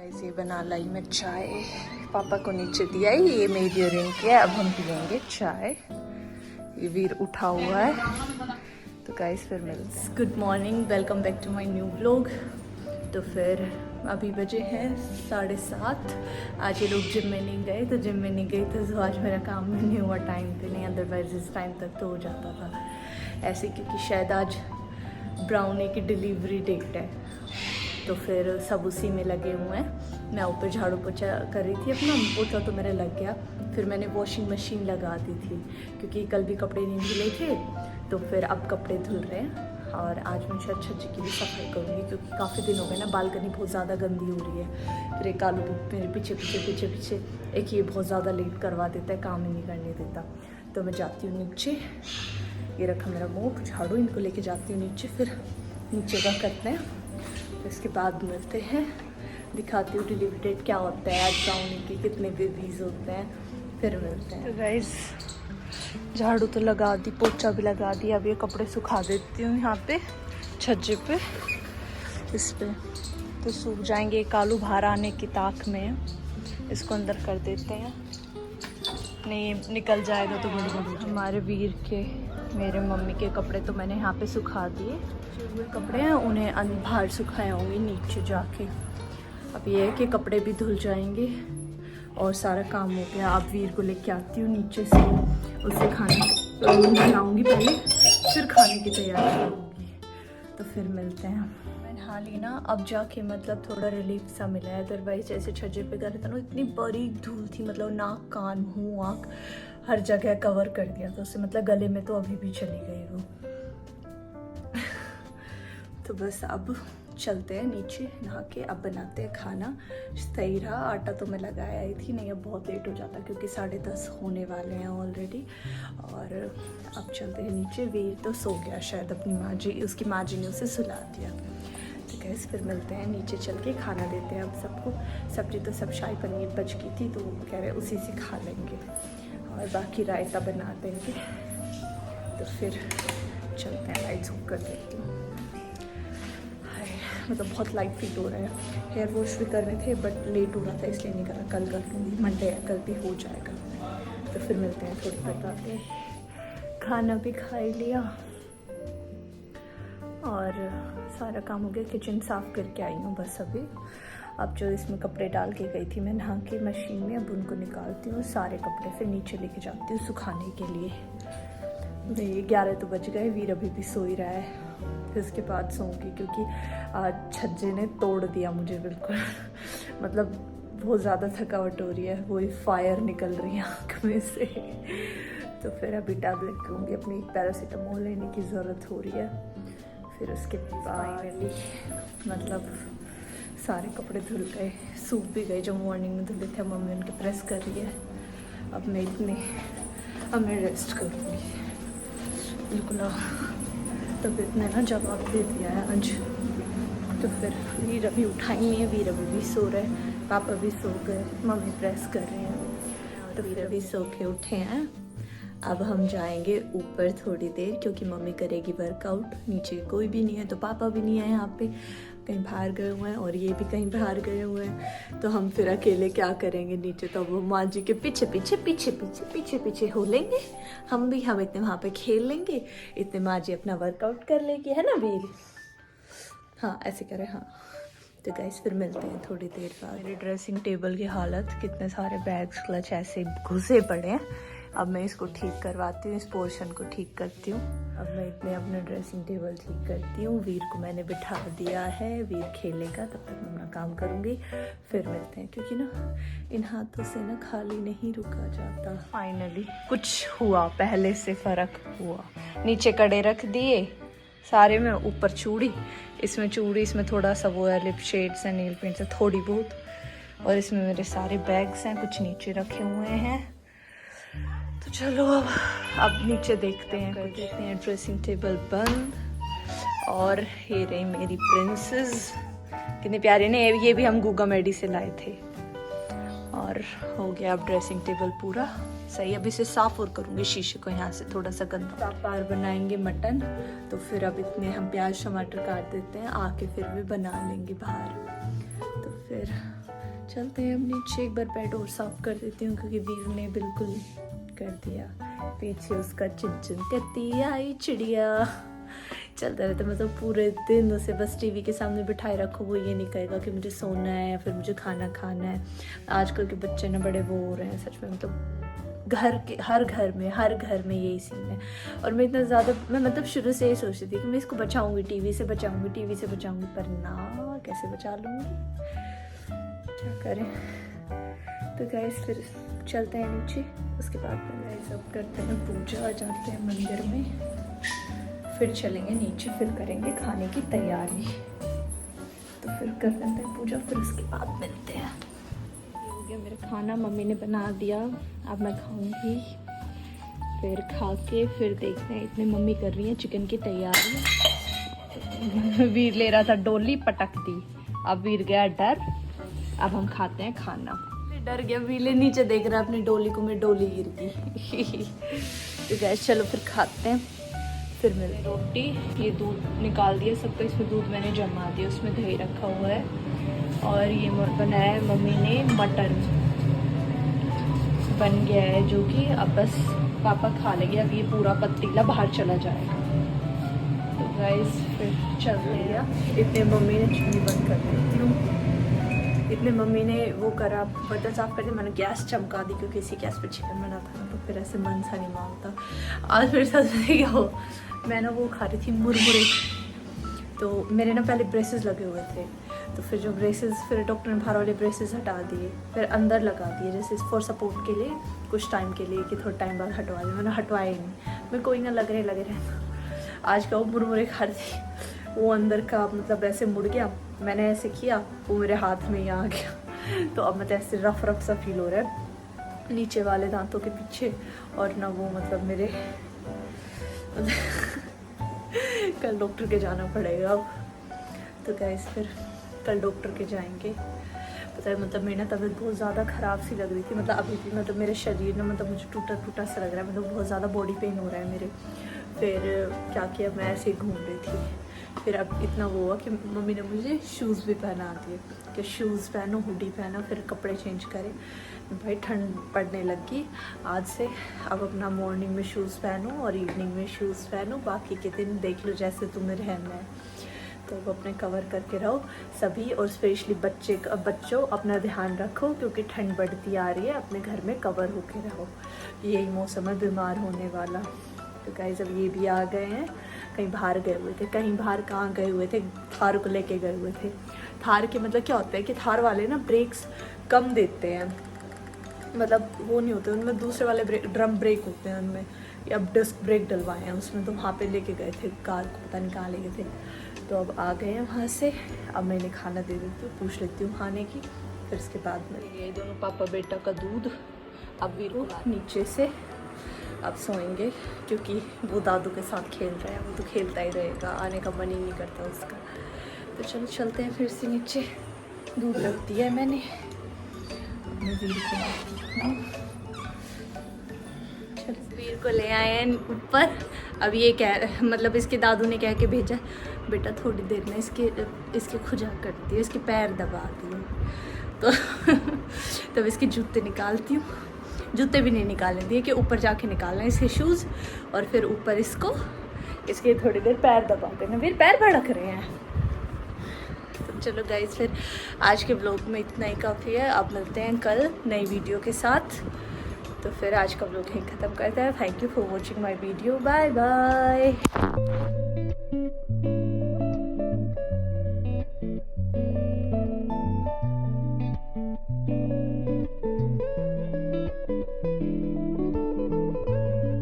Guys ये बना लाई मैं चाय, पापा को नीचे दिया है, ये मेरी और इनकी है। अब हम पियेंगे चाय। ये वीर उठा हुआ है तो गाइस फिर मिलते हैं। Good morning, welcome back to my new vlog. तो फिर अभी बजे हैं 7:30। आज ये लोग जिम में नहीं गए तो जिम में नहीं गई तो आज मेरा काम भी नहीं हुआ टाइम पे, नहीं अदरवाइज इस टाइम तक तो हो जाता था ऐसे, क्योंकि शायद आज ब्राउनी की डिलीवरी डेट है तो फिर सब उसी में लगे हुए हैं। मैं ऊपर झाड़ू पोछा कर रही थी अपना, पोछा तो मेरा लग गया। फिर मैंने वॉशिंग मशीन लगा दी थी क्योंकि कल भी कपड़े नहीं धुले थे तो फिर अब कपड़े धुल रहे हैं। और आज मैं शायद छज्जे की भी सफाई करूँगी क्योंकि काफ़ी दिन हो गए ना, बालकनी बहुत ज़्यादा गंदी हो रही है। फिर एक कालू मेरे पीछे एक ये बहुत ज़्यादा लेट करवा देता है, काम ही नहीं करने देता। तो मैं जाती हूँ नीचे, ये रखा मेरा मोप, झाड़ू, इनको लेके जाती हूँ नीचे, फिर नीचे का करते हैं। इसके बाद मिलते हैं, दिखाती हूँ डिलीवरी डेट क्या होता है आज, ब्राउनी के कितने बेबीज होते हैं, फिर मिलते हैं। तो गाइस झाड़ू तो लगा दी, पोछा भी लगा दिया। अब ये कपड़े सुखा देती हूँ यहाँ पे छज्जे पे, इस पे तो सूख जाएंगे। कालू बाहर आने की ताक में है, इसको अंदर कर देते हैं, नहीं निकल जाएगा तो गड़बड़। हमारे वीर के, मेरे मम्मी के कपड़े तो मैंने यहाँ पे सुखा दिए। जो हुए कपड़े हैं उन्हें बाहर सुखाए होंगे नीचे जाके। अब ये है कि कपड़े भी धुल जाएंगे और सारा काम हो गया। अब वीर को लेके आती हूँ नीचे से, उससे खाना बनाऊँगी पहले, फिर खाने की तैयारी करूँगी। तो फिर मिलते हैं। मैंने हाल ही ना अब जाके मतलब थोड़ा रिलीफ सा मिला है, अदरवाइज जैसे छज्जे पे गए था ना, इतनी बारीक धूल थी, मतलब नाक कान मुँह आँख हर जगह कवर कर दिया था उससे, मतलब गले में तो अभी भी चली गई वो। तो बस अब चलते हैं नीचे नहा के, अब बनाते हैं खाना। सही रहा, आटा तो मैं लगाया ही थी, नहीं अब बहुत लेट हो जाता क्योंकि 10:30 होने वाले हैं ऑलरेडी। और अब चलते हैं नीचे। वीर तो सो गया शायद, अपनी माँ जी, उसकी माँ जी ने उसे सुला दिया। तो कैसे फिर मिलते हैं नीचे चल के, खाना देते हैं अब सबको। सब्जी तो सब शाही पनीर बच गई थी तो वो कह रहे उसी से खा लेंगे और बाकी रायता बना देंगे। तो फिर चलते हैं, लाइट ऑफ कर देती हूँ। मतलब बहुत लाइट फील हो रहा है। हेयर वॉश भी करने थे बट लेट हो रहा था इसलिए नहीं करा, कल कर लूँगी, मंडे है, कल भी हो जाएगा। तो फिर मिलते हैं थोड़ी देर बाद। खाना भी खा ही लिया और सारा काम हो गया, किचन साफ़ करके आई हूँ बस अभी। अब जो इसमें कपड़े डाल के गई थी मैं नहा के मशीन में, अब उनको निकालती हूँ सारे कपड़े, फिर नीचे लेके जाती हूँ सुखाने के लिए। नहीं 11 तो बज गए, वीर अभी भी सो ही रहा है, फिर उसके बाद सोऊंगी क्योंकि आज छज्जे ने तोड़ दिया मुझे बिल्कुल। मतलब बहुत ज़्यादा थकावट हो रही है, वही फायर निकल रही है आँख में से। तो फिर अभी टैबलेट लूँगी, अपनी पैरासीटामोल लेने की ज़रूरत हो रही है। फिर उसके बाद मतलब सारे कपड़े धुल गए, सूख भी गए, जो मॉर्निंग में धुले थे मम्मी उनके प्रेस कर रही है। अब मैं रेस्ट करूँगी बिल्कुल। तबीयत ने ना जवाब दे दिया है आज। तो फिर वीर अभी उठाई नहीं है, वीर अभी भी सो रहे, पापा भी सो गए, मम्मी प्रेस कर रहे हैं। तो वीर अभी सो के उठे हैं। अब हम जाएंगे ऊपर थोड़ी देर क्योंकि मम्मी करेगी वर्कआउट। नीचे कोई भी नहीं है, तो पापा भी नहीं है यहाँ पे, कहीं बाहर गए हुए हैं और ये भी कहीं बाहर गए हुए हैं। तो हम फिर अकेले क्या करेंगे नीचे, तो वो माँ जी के पीछे हो लेंगे हम इतने वहाँ पे खेल लेंगे, इतने माँ जी अपना वर्कआउट कर लेगी, है ना वीर? हाँ ऐसे करें, हाँ। तो गाइस फिर मिलते हैं थोड़ी देर बाद। मेरे ड्रेसिंग टेबल की हालत, कितने सारे बैग्स क्लच ऐसे घुसे पड़े हैं। अब मैं इसको ठीक करवाती हूँ, इस पोर्शन को ठीक करती हूँ। अब मैं इतने अपना ड्रेसिंग टेबल ठीक करती हूँ। वीर को मैंने बिठा दिया है, वीर खेलेगा, तब तक मैं अपना काम करूँगी, फिर मिलते हैं। क्योंकि ना इन हाथों से ना खाली नहीं रुका जाता। फाइनली कुछ हुआ, पहले से फ़र्क हुआ। नीचे कड़े रख दिए सारे में, ऊपर चूड़ी, इसमें थोड़ा सा वो है लिप शेड्स हैं, नेल पेंट्स है थोड़ी बहुत, और इसमें मेरे सारे बैग्स हैं, कुछ नीचे रखे हुए हैं। तो चलो अब नीचे देखते हैं। ड्रेसिंग टेबल बंद। और ये रही मेरी प्रिंसेस, कितने प्यारे ने, ये भी हम गूगा मेडी से लाए थे। और हो गया अब ड्रेसिंग टेबल पूरा सही। अब इसे साफ और करूँगी शीशे को, यहाँ से थोड़ा सा गंदा। पापा बनाएंगे मटन, तो फिर अब इतने हम प्याज टमाटर काट देते हैं, आके फिर भी बना लेंगे बाहर। तो फिर चलते हैं अब नीचे, एक बार बेड और साफ कर देती हूँ क्योंकि वीर ने बिल्कुल कर दिया, पीछे उसका चिंचन करती आई चिड़िया। चलता रहता, मतलब पूरे दिन उसे बस टीवी के सामने बिठाए रखो, वो ये नहीं कहेगा कि मुझे सोना है या फिर मुझे खाना खाना है। आजकल के बच्चे ना बड़े वो हो रहे हैं सच में, मतलब हर घर में यही सीन है। और मैं इतना ज़्यादा, मैं मतलब शुरू से ही सोचती थी कि मैं इसको बचाऊंगी, टीवी से बचाऊंगी, पर ना कैसे बचा लूँगी, क्या करें। तो गाइस फिर चलते हैं नीचे, उसके बाद गाइस अब करते हैं पूजा, जाते हैं मंदिर में, फिर चलेंगे नीचे, फिर करेंगे खाने की तैयारी। तो फिर कर लेते हैं पूजा, फिर उसके बाद मिलते हैं। हो गया मेरा खाना, मम्मी ने बना दिया, अब मैं खाऊंगी। फिर खा के फिर देखते हैं, इतने मम्मी कर रही हैं चिकन की तैयारी। वीर ले रहा था डोली, पटक दी, अब वीर गया डर, अब हम खाते हैं खाना। डर गया वीर, नीचे देख रहा है अपनी डोली को, मैं डोली गिर गई। तो गैस चलो फिर खाते हैं, फिर मिलते। रोटी, ये दूध निकाल दिया सबका, इसमें दूध मैंने जमा दिया, उसमें दही रखा हुआ है। और ये बनाया है मम्मी ने मटर, बन गया है, जो कि अब बस पापा खा लेंगे। अब ये पूरा पतीला बाहर चला जाएगा। तो गाइस फिर चल लिया, इतने मम्मी ने चुन्नी बंद कर देती हूँ, इतने मम्मी ने वो करा, बर्तन साफ कर दिया, मैंने गैस चमका दी क्योंकि इसी गैस पर चिकन बना था ना, तो फिर ऐसे मन सा नहीं मांगता। आज मेरे साथ क्या हो, मैं ना वो खा रही थी मुरमुरे, तो मेरे ना पहले ब्रेसेस लगे हुए थे, तो फिर जो ब्रेसेस, फिर डॉक्टर ने बाहर वाले ब्रेसेस हटा दिए, फिर अंदर लगा दिए जैसे फॉर सपोर्ट के लिए, कुछ टाइम के लिए कि थोड़ा टाइम बाद हटवा दिए। मैंने हटवाए नहीं, मैं कोई ना लगे रहना। आज का वो मुरमुरे खा रही थी, वो अंदर का मतलब ऐसे मुड़ गया, मैंने ऐसे किया, वो मेरे हाथ में ही आ गया। तो अब मतलब ऐसे रफ सा फील हो रहा है नीचे वाले दांतों के पीछे, और ना वो मतलब मेरे कल डॉक्टर के जाना पड़ेगा अब। तो गाइस फिर कल डॉक्टर के जाएंगे। पता है मतलब मेरी ना तबीयत बहुत ज़्यादा ख़राब सी लग रही थी, मतलब अभी भी मतलब मेरे शरीर ना मतलब मुझे टूटा सा लग रहा है, मतलब बहुत ज़्यादा बॉडी पेन हो रहा है मेरे। फिर क्या किया, मैं ऐसे ही घूम रही थी, फिर अब इतना वो हुआ कि मम्मी ने मुझे शूज़ भी पहना दिए कि शूज़ पहनो, हुडी पहनो, फिर कपड़े चेंज करें। भाई ठंड पड़ने लगी आज से, अब अपना मॉर्निंग में शूज़ पहनो और इवनिंग में शूज़ पहनो, बाकी के दिन देख लो जैसे तुम्हें रहना है। तो अब अपने कवर करके रहो सभी, और स्पेशली बच्चों अपना ध्यान रखो क्योंकि ठंड बढ़ती आ रही है, अपने घर में कवर होके रहो, यही मौसम है बीमार होने वाला। तो गाइस अब ये भी आ गए हैं, कहीं बाहर गए हुए थे, कहीं बाहर कहाँ गए हुए थे, थार को लेके गए हुए थे। थार के मतलब क्या होता है कि थार वाले ना ब्रेक्स कम देते हैं, मतलब वो नहीं होते उनमें, दूसरे वाले ड्रम ब्रेक होते हैं उनमें, या अब डिस्क ब्रेक डलवाए हैं उसमें, तो वहाँ पे लेके गए थे कार को, पता नहीं कहाँ ले गए थे। तो अब आ गए हैं वहाँ से, अब मैंने खाना दे देती हूँ, पूछ लेती हूँ खाने की, फिर उसके बाद में ये दोनों पापा बेटा का दूध। अब वीर को नीचे से अब सोएंगे क्योंकि वो दादू के साथ खेल रहा है, वो तो खेलता ही रहेगा, आने का मन ही नहीं करता उसका। तो चलो चलते हैं फिर से नीचे, दूध रख दिया है मैंने, वीर को ले आए हैं ऊपर। अब ये कह मतलब इसके दादू ने कह के भेजा, बेटा थोड़ी देर में इसके खुजा कर दिए, इसके पैर दबा दिए। तो तब इसके जूते निकालती हूँ, जूते भी नहीं निकालने दिए कि ऊपर जाके निकालना है इसके शूज़, और फिर ऊपर इसके थोड़ी देर पैर दबा देना, फिर पैर भड़क रहे हैं। तो चलो गाइस फिर आज के ब्लॉग में इतना ही काफ़ी है, अब मिलते हैं कल नई वीडियो के साथ। तो फिर आज का ब्लॉग यहीं ख़त्म करते हैं। Thank you for watching my video, bye bye.